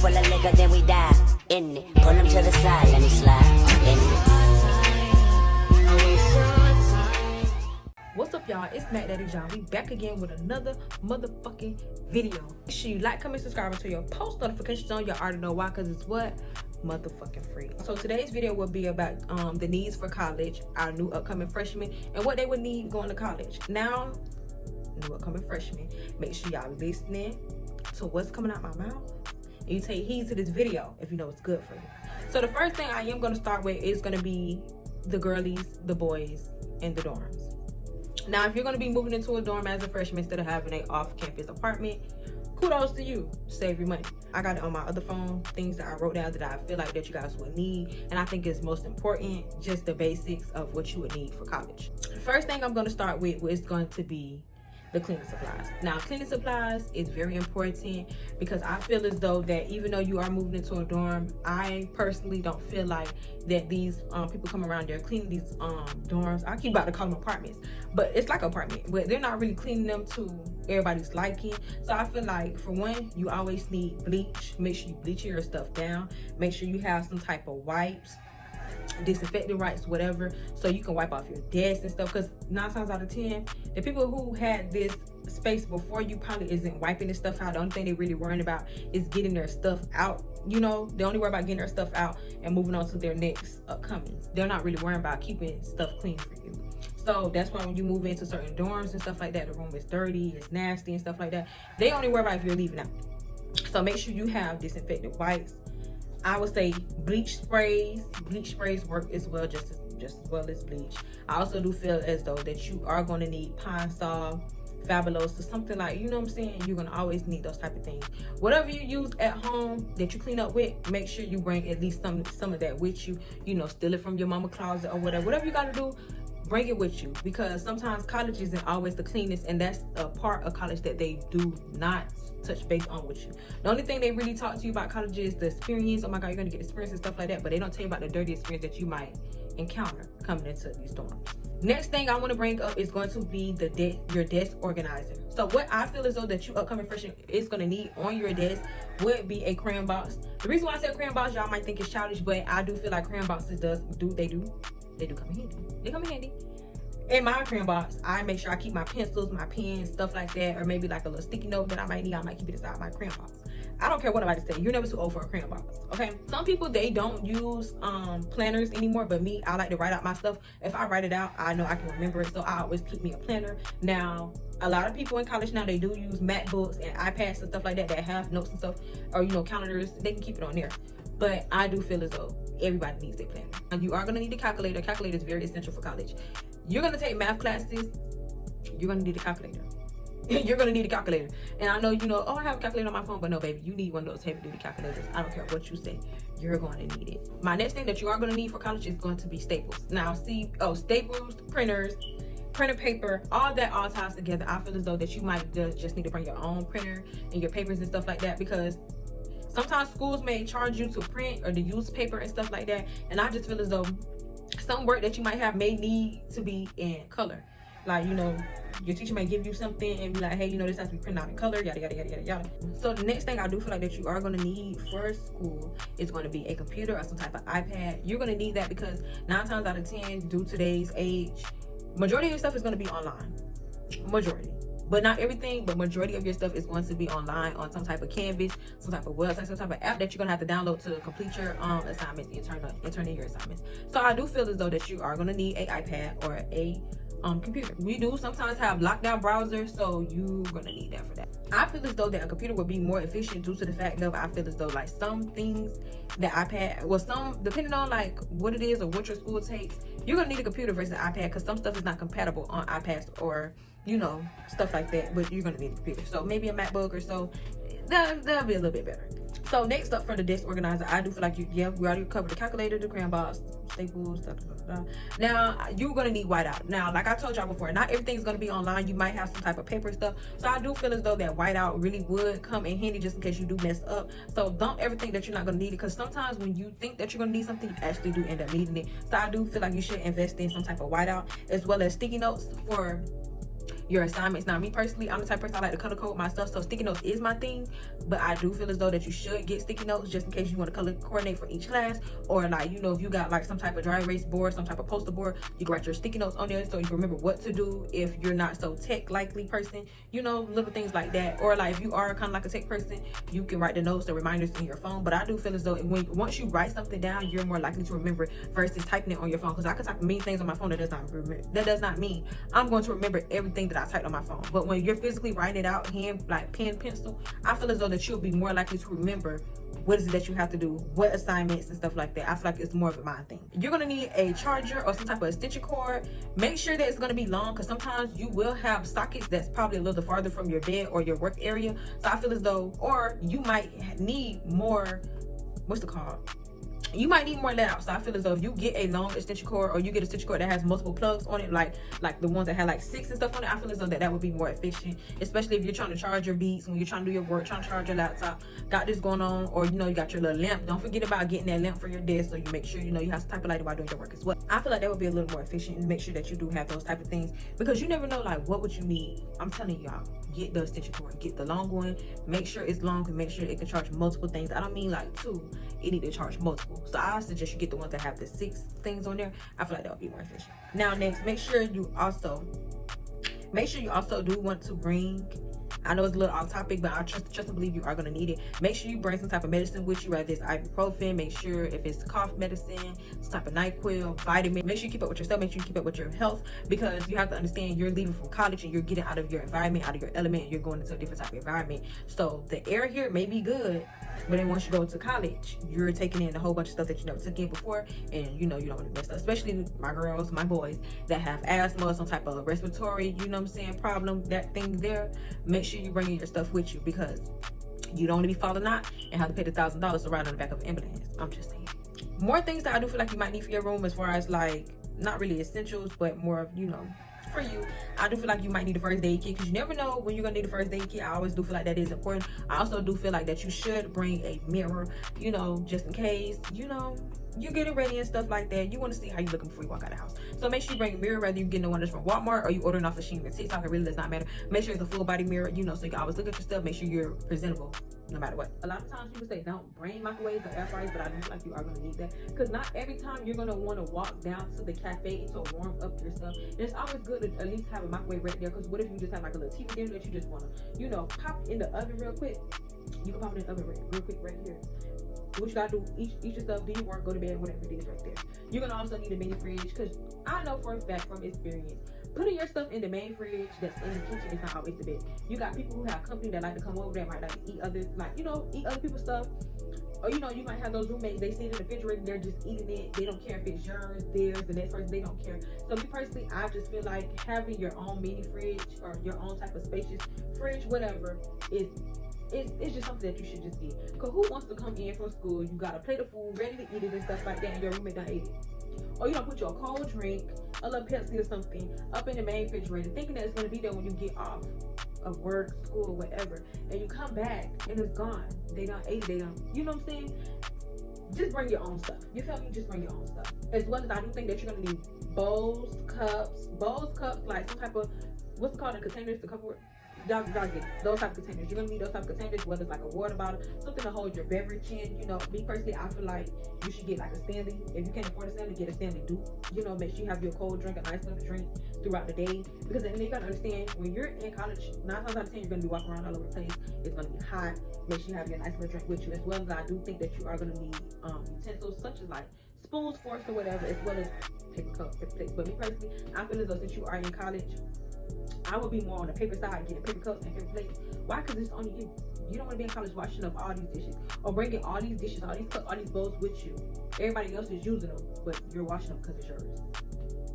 full of liquor, then we dive in it. Pull him to the side, let me slide in it. What's up, y'all? It's Macdaddyjaah. We back again with another motherfucking video. Make sure you like, comment, subscribe, and turn your post notifications on. Y'all already know why, because it's what? Motherfucking free. So today's video will be about the needs for college, our new upcoming freshmen, and what they would need going to college. Now, new upcoming freshmen, make sure y'all listening to what's coming out my mouth, and you take heed to this video if you know it's good for you. So the first thing I am going to start with is going to be the girlies, the boys, and the dorms. Now, if you're going to be moving into a dorm as a freshman instead of having an off-campus apartment, kudos to you. Save your money. I got it on my other phone, things that I wrote down that I feel like that you guys would need, and I think it's most important, just the basics of what you would need for college. The first thing I'm going to start with is going to be the cleaning supplies. Now, cleaning supplies is very important because I feel as though that even though you are moving into a dorm, I personally don't feel like that these people come around there cleaning these dorms. I keep about to call them apartments, but it's like an apartment, but they're not really cleaning them to everybody's liking. So I feel like, for one, you always need bleach. Make sure you bleach your stuff down. Make sure you have some type of wipes, disinfectant wipes, whatever, so you can wipe off your desk and stuff, because 9 times out of 10 the people who had this space before you probably isn't wiping this stuff out. The only thing they're really worrying about is getting their stuff out. You know, they only worry about getting their stuff out and moving on to their next upcoming. They're not really worrying about keeping stuff clean for you. So that's why when you move into certain dorms and stuff like that, the room is dirty, it's nasty and stuff like that, they only worry about if you're leaving out. So make sure you have disinfectant wipes. I would say bleach sprays. Bleach sprays work as well, just as well as bleach. I also do feel as though that you are going to need Pine Sol, Fabuloso, something like, you know what I'm saying? You're going to always need those type of things. Whatever you use at home that you clean up with, make sure you bring at least some of that with you. You know, steal it from your mama closet or whatever. Whatever you got to do, bring it with you, because sometimes college isn't always the cleanest, and that's a part of college that they do not touch base on with you. The only thing they really talk to you about college is the experience. Oh my god, you're gonna get experience and stuff like that, but they don't tell you about the dirty experience that you might encounter coming into these dorms. Next thing I want to bring up is going to be your desk organizer. So what I feel as though that you upcoming freshman is going to need on your desk would be a crayon box. The reason why I said crayon box, y'all might think it's childish, but I do feel like crayon boxes do come in handy. They come in handy. In my crayon box, I make sure I keep my pencils, my pens, stuff like that, or maybe like a little sticky note that I might need. I might keep it inside my crayon box. I don't care what nobody say. You're never too old for a crayon box, okay? Some people, they don't use planners anymore, but me, I like to write out my stuff. If I write it out, I know I can remember it, so I always keep me a planner. Now, a lot of people in college now, they do use MacBooks and iPads and stuff like that have notes and stuff, or, you know, calendars. They can keep it on there. But I do feel as though everybody needs a planner. And you are going to need a calculator. Calculator is very essential for college. You're going to take math classes, you're going to need a calculator. You're going to need a calculator. And I know, you know, oh, I have a calculator on my phone, but no, baby, you need one of those heavy duty calculators. I don't care what you say, you're going to need it. My next thing that you are going to need for college is going to be staples. Now, staples, printers, printer paper, all that all ties together. I feel as though that you might just need to bring your own printer and your papers and stuff like that, because sometimes schools may charge you to print or to use paper and stuff like that. And I just feel as though some work that you might have may need to be in color. Like, you know, your teacher may give you something and be like, hey, you know, this has to be printed out in color, yada, yada, yada, yada, yada. So the next thing I do feel like that you are going to need for school is going to be a computer or some type of iPad. You're going to need that because 9 times out of 10, due to today's age, majority of your stuff is going to be online. Majority. But not everything, but majority of your stuff is going to be online on some type of Canvas, some type of website, some type of app that you're going to have to download to complete your assignments and turn in your assignments. So I do feel as though that you are going to need an iPad or a computer. We do sometimes have lockdown browsers, so you're going to need that for that. I feel as though that a computer would be more efficient due to the fact that I feel as though like some things that iPad, well, some, depending on like what it is or what your school takes, you're going to need a computer versus an iPad, because some stuff is not compatible on iPads or, you know, stuff like that, but you're going to need a computer. So maybe a MacBook or so, that'll be a little bit better. So next up for the desk organizer, I do feel like we already covered the calculator, the crayon box, staples, stuff. Now you're gonna need whiteout. Now, like I told y'all before, not everything's gonna be online. You might have some type of paper stuff. So I do feel as though that whiteout really would come in handy just in case you do mess up. So don't ever think that you're not gonna need it, because sometimes when you think that you're gonna need something, you actually do end up needing it. So I do feel like you should invest in some type of whiteout, as well as sticky notes for your assignments. Now, me personally, I'm the type of person I like to color code my stuff, so sticky notes is my thing. But I do feel as though that you should get sticky notes just in case you want to color coordinate for each class, or like, you know, if you got like some type of dry erase board, some type of poster board, you can write your sticky notes on there so you can remember what to do if you're not so tech likely person, you know, little things like that. Or like if you are kind of like a tech person, you can write the notes, the reminders in your phone. But I do feel as though once you write something down, you're more likely to remember versus typing it on your phone. Because I can type many things on my phone that does not mean I'm going to remember everything that I typed on my phone. But when you're physically writing it out, hand, like pen, pencil, I feel as though that you'll be more likely to remember what is it that you have to do, what assignments and stuff like that. I feel like it's more of a mind thing. You're gonna need a charger or some type of extension cord. Make sure that it's gonna be long, because sometimes you will have sockets that's probably a little farther from your bed or your work area. So I feel as though, or you might need more, what's it called? You might need more layouts. So I feel as though if you get a long extension cord, or you get a extension cord that has multiple plugs on it, like the ones that have like 6 and stuff on it, I feel as though that would be more efficient, especially if you're trying to charge your beats, when you're trying to do your work, trying to charge your laptop, got this going on, or you know, you got your little lamp. Don't forget about getting that lamp for your desk, so you make sure you know you have some type of light while doing your work as well. I feel like that would be a little more efficient, and make sure that you do have those type of things, because you never know like what would you need. I'm telling y'all, get the extension cord, get the long one, make sure it's long, and make sure it can charge multiple things. I don't mean like 2, it need to charge multiple. So I suggest you get the ones that have the 6 things on there. I feel like that would be more efficient. Now next, make sure you also do want to bring, I know it's a little off topic, but I trust and believe you are going to need it. Make sure you bring some type of medicine with you, whether it's ibuprofen. Make sure if it's cough medicine, some type of NyQuil, vitamin. Make sure you keep up with yourself. Make sure you keep up with your health, because you have to understand you're leaving from college and you're getting out of your environment, out of your element, and you're going into a different type of environment. So the air here may be good, but then once you go to college, you're taking in a whole bunch of stuff that you never took in before, and you know you don't want to mess up. Especially my girls, my boys that have asthma, some type of respiratory, you know what I'm saying, problem, that thing there. Make sure you bring your stuff with you, because you don't want to be falling out and have to pay the $1,000 to ride on the back of an ambulance. I'm just saying. More things that I do feel like you might need for your room, as far as like not really essentials, but more of, you know, for you. I do feel like you might need a first aid kit, because you never know when you're gonna need a first aid kit. I always do feel like that is important. I also do feel like that you should bring a mirror, you know, just in case, you know, you're getting ready and stuff like that. You want to see how you're looking before you walk out of the house. So make sure you bring a mirror, whether you're getting the one that's from Walmart or you ordering off the Shein or TikTok. It really does not matter. Make sure it's a full body mirror, you know, so you can always look at your stuff. Make sure you're presentable no matter what. A lot of times people say don't bring microwaves or air fryers, but I do feel like you are going to need that, because not every time you're going to want to walk down to the cafe to warm up your stuff. And it's always good to at least have a microwave right there, because what if you just have like a little TV dinner that you just want to, you know, pop in the oven real quick. You can pop it in the oven real quick right here. What you gotta do, eat your stuff, do your work, go to bed, whatever it is right there. You're gonna also need a mini fridge, because I know for a fact from experience, putting your stuff in the main fridge that's in the kitchen is not always the best. You got people who have company that like to come over, that might like to eat other, like, you know, eat other people's stuff. Or, you know, you might have those roommates, they sit in the refrigerator, they're just eating it. They don't care if it's yours, theirs, the next person, they don't care. So me personally, I just feel like having your own mini fridge or your own type of spacious fridge, whatever, it's just something that you should just get. Because who wants to come in from school, you got a plate of food, ready to eat it and stuff like that, and your roommate done ate it. Or you don't put your cold drink, a little Pepsi or something, up in the main refrigerator, thinking that it's going to be there when you get off of work, school, whatever, and you come back and it's gone. They done ate it, they done, you know what I'm saying? Just bring your own stuff. You feel me? Just bring your own stuff. As well as I do think that you're going to need bowls, cups, like some type of, what's it called, the containers to cover it. Y'all get those type of containers. You're gonna need those type of containers, whether it's like a water bottle, something to hold your beverage in. You know, me personally, I feel like you should get like a Stanley. If you can't afford a Stanley, get a Stanley Duke. You know, make sure you have your cold drink, a nice little drink throughout the day. Because then you gotta understand, when you're in college, 9 times out of 10, you're gonna be walking around all over the place. It's gonna be hot. Make sure you have your nice little drink with you. As well as I do think that you are gonna need utensils such as like spoons, forks, or whatever, as well as paper cups, paper plates. But me personally, I feel as though since you are in college, I would be more on the paper side, getting paper cups and paper plates. Why? Because it's only you. You don't want to be in college washing up all these dishes or bringing all these dishes, all these cups, all these bowls with you. Everybody else is using them, but you're washing them because it's yours.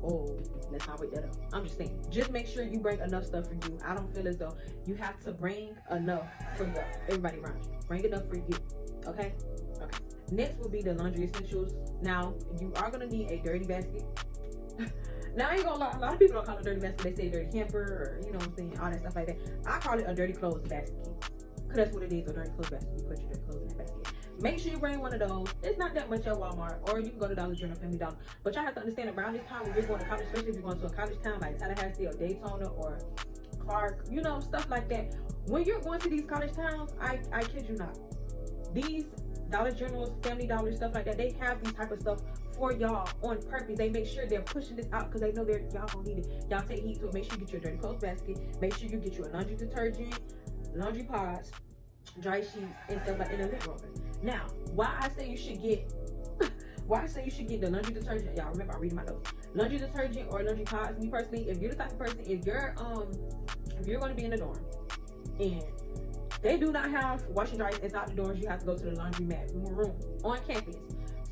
Oh, let's not wake that up. I'm just saying, just make sure you bring enough stuff for you. I don't feel as though you have to bring enough for everybody around you. Bring enough for you, okay? Okay. Next will be the laundry essentials. Now, you are going to need a dirty basket. Now, I ain't gonna lie, a lot of people don't call it a dirty basket. They say dirty hamper, or you know what I'm saying, all that stuff like that. I call it a dirty clothes basket, because that's what it is, a dirty clothes basket. You put your dirty clothes in that basket. Make sure you bring one of those. It's not that much at Walmart, or you can go to Dollar General, Family Dollar. But y'all have to understand, around this time when you're going to college, especially if you're going to a college town like Tallahassee or Daytona or park, you know, stuff like that. When you're going to these college towns, I kid you not, these Dollar Generals, Family Dollar, stuff like that, they have these type of stuff for y'all on purpose. They make sure they're pushing this out because they know y'all gonna need it. Y'all take heed to it. Make sure you get your dirty clothes basket. Make sure you get you a laundry detergent, laundry pods, dry sheets, and stuff like in a lint roller. Now, why I say you should get the laundry detergent, y'all remember I'm reading my notes. Laundry detergent or laundry pods, me personally, if you're the type of person, if you're gonna be in the dorm and they do not have washing dryers inside the dorms, you have to go to the laundromat room on campus.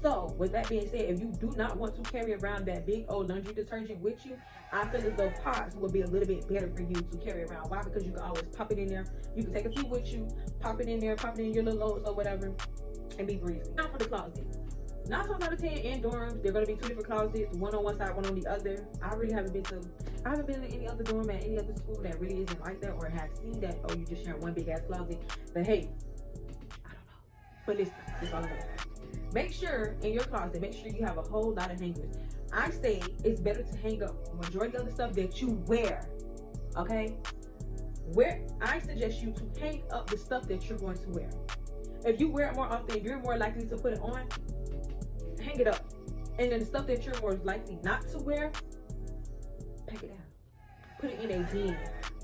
So with that being said, if you do not want to carry around that big old laundry detergent with you, I feel as though pods will be a little bit better for you to carry around. Why? Because you can always pop it in there. You can take a few with you, pop it in there, pop it in your little loads or whatever, and be breezy. Now for the closet. 9 times out of 10 in dorms, they're gonna be 2 different closets, one on one side, one on the other. I haven't been in any other dorm at any other school that really isn't like that, or have seen that, oh, you just share one big ass closet. But hey, I don't know. But listen, that's all I'm gonna say. Make sure in your closet, make sure you have a whole lot of hangers. I say it's better to hang up majority of the stuff that you wear. Okay? I suggest you to hang up the stuff that you're going to wear. If you wear it more often, you're more likely to put it on. Hang it up. And then the stuff that you're more likely not to wear, pack it down. Put it in a bin.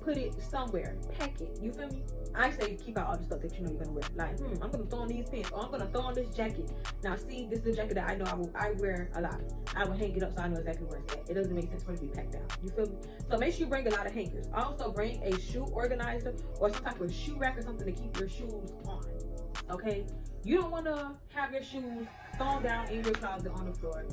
Put it somewhere. Pack it. You feel me? I say keep out all the stuff that you know you're gonna wear. Like, I'm gonna throw on these pants, or I'm gonna throw on this jacket. Now, see, this is a jacket that I know I wear a lot. I will hang it up so I know exactly where it's at. It doesn't make sense for it to be packed down. You feel me? So make sure you bring a lot of hangers. Also, bring a shoe organizer or some type of shoe rack or something to keep your shoes on. Okay? You don't want to have your shoes thrown down in your closet on the floor.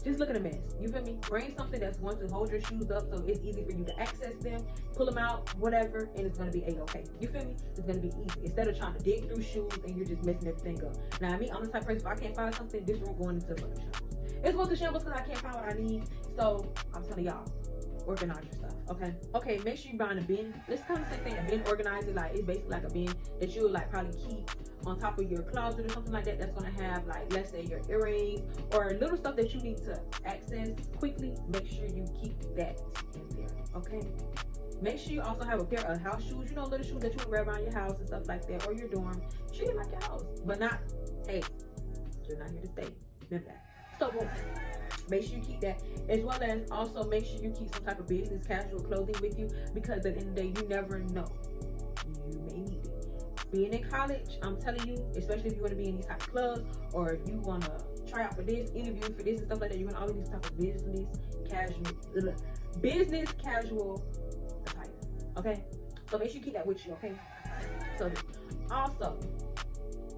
Just look at a mess. You feel me? Bring something that's going to hold your shoes up so it's easy for you to access them, pull them out, whatever, and it's going to be a-okay. You feel me? It's going to be easy. Instead of trying to dig through shoes and you're just messing everything up. Now, me, I'm the type of person, if I can't find something, this room going into the fucking shambles. It's going to shambles because I can't find what I need. So, I'm telling y'all, organize your stuff, okay? Okay, make sure you buy a bin. It's kind of the same thing. A bin organizer, like, it's basically like a bin that you would, like, probably keep on top of your closet or something like that. That's going to have, like, let's say your earrings or little stuff that you need to access quickly. Make sure you keep that in there, okay? Make sure you also have a pair of house shoes, you know, little shoes that you would wear around your house and stuff like that, or your dorm. Treat it like your house, but not, hey, you're not here to stay. Remember that. So, boom. Make sure you keep that, as well as also make sure you keep some type of business casual clothing with you, because at the end of the day, you never know. You may need it. Being in college, I'm telling you, especially if you want to be in these type of clubs, or if you want to try out for this, interview for this and stuff like that, you're going to always need this type of business casual attire, okay? So make sure you keep that with you, okay? So also,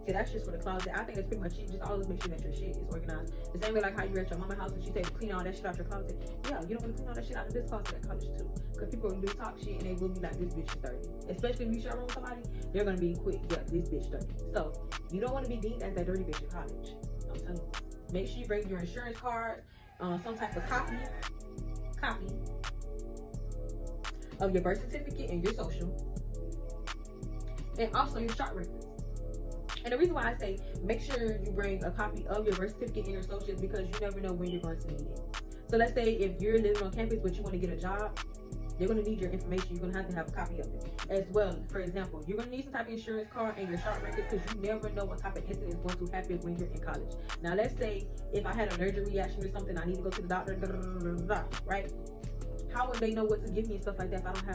okay, that's just for the closet. I think that's pretty much it. Just always make sure that your shit is organized. The same way like how you're at your mama's house and she say clean all that shit out your closet. Yeah, you don't want to clean all that shit out of this closet at college too. Because people will do talk shit and they will be like, this bitch is dirty. Especially if you share a room with somebody, they're going to be quick. Yeah, this bitch dirty. So, you don't want to be deemed as that dirty bitch in college. I'm telling you. Make sure you bring your insurance card, some type of copy of your birth certificate and your social. And also your shot records. And the reason why I say make sure you bring a copy of your birth certificate and your social is because you never know when you're going to need it. So let's say if you're living on campus but you want to get a job, they're going to need your information. You're going to have a copy of it. As well, for example, you're going to need some type of insurance card and your shot records because you never know what type of incident is going to happen when you're in college. Now, let's say if I had an allergic reaction or something, I need to go to the doctor, right? How would they know what to give me and stuff like that if I don't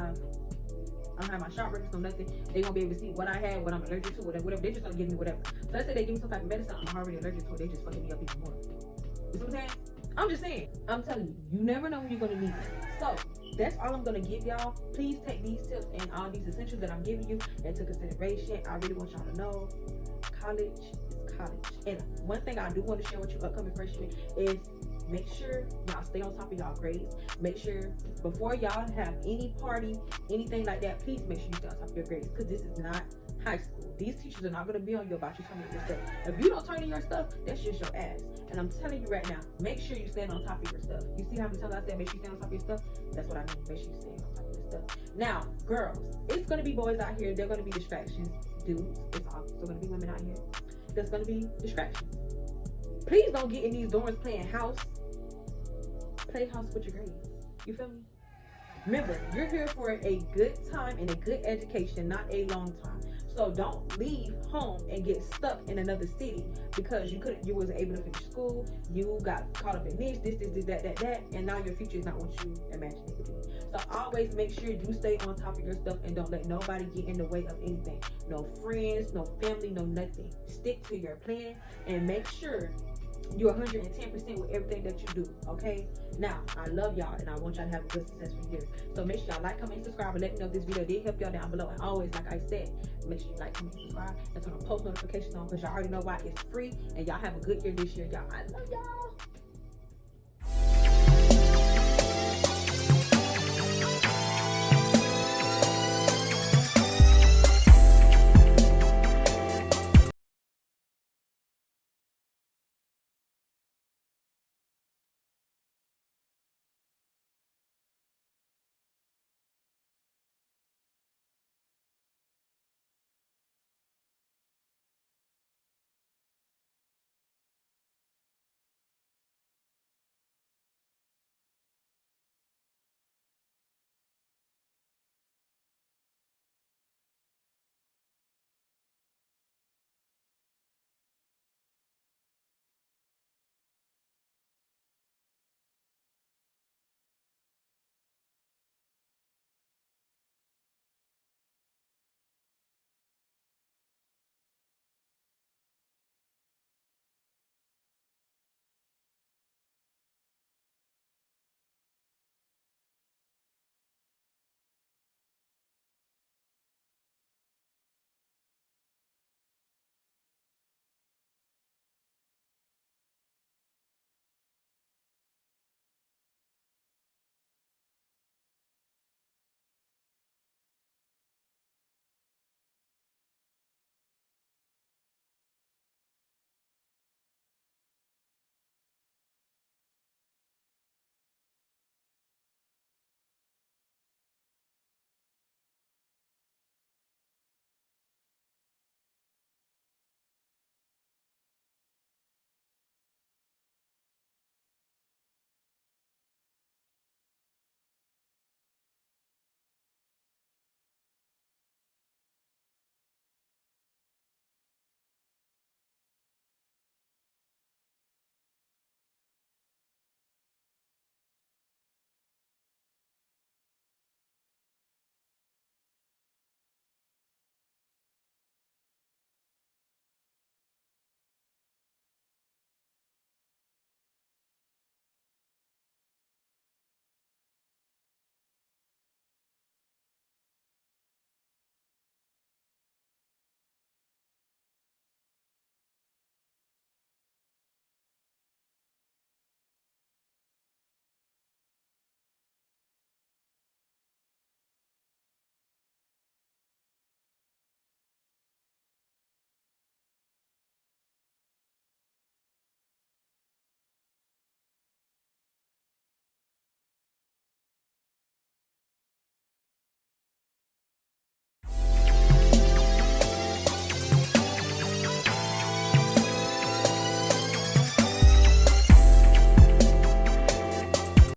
have my shot records or nothing? They won't be able to see what I had, what I'm allergic to, whatever. They're just gonna give me whatever. So let's say they give me some type of medicine I'm already allergic to, they just fucking me up even more. You see what I'm saying? I'm just saying. I'm telling you, you never know when you're gonna need it. So that's all I'm gonna give y'all. Please take these tips and all these essentials that I'm giving you into consideration. I really want y'all to know college is college. And one thing I do want to share with you upcoming freshmen is make sure y'all stay on top of y'all grades. Make sure before y'all have any party, anything like that, please make sure you stay on top of your grades, because this is not high school. These teachers are not going to be on you about you turning in your stuff. If you don't turn in your stuff, that's just your ass. And I'm telling you right now, make sure you stand on top of your stuff. You see how many times I said make sure you stand on top of your stuff? That's what I mean. Make sure you stand on top of your stuff. Now, girls, it's going to be boys out here. They're going to be distractions. Dudes, it's also going to be women out here. There's going to be distractions. Please don't get in these dorms playing house. Play house with your grades. You feel me? Remember, you're here for a good time and a good education, not a long time. So don't leave home and get stuck in another city because you wasn't able to finish school. You got caught up in this, that, and now your future is not what you imagined it to be. So always make sure you stay on top of your stuff and don't let nobody get in the way of anything. No friends, no family, no nothing. Stick to your plan and make sure you're 110% with everything that you do, okay? Now, I love y'all and I want y'all to have a good, successful year. So make sure y'all like, comment, and subscribe, and let me know if this video did help y'all down below. And always, like I said, make sure you like, comment, and subscribe, and turn on post notifications on because y'all already know why it's free. And y'all have a good year this year, y'all. I love y'all.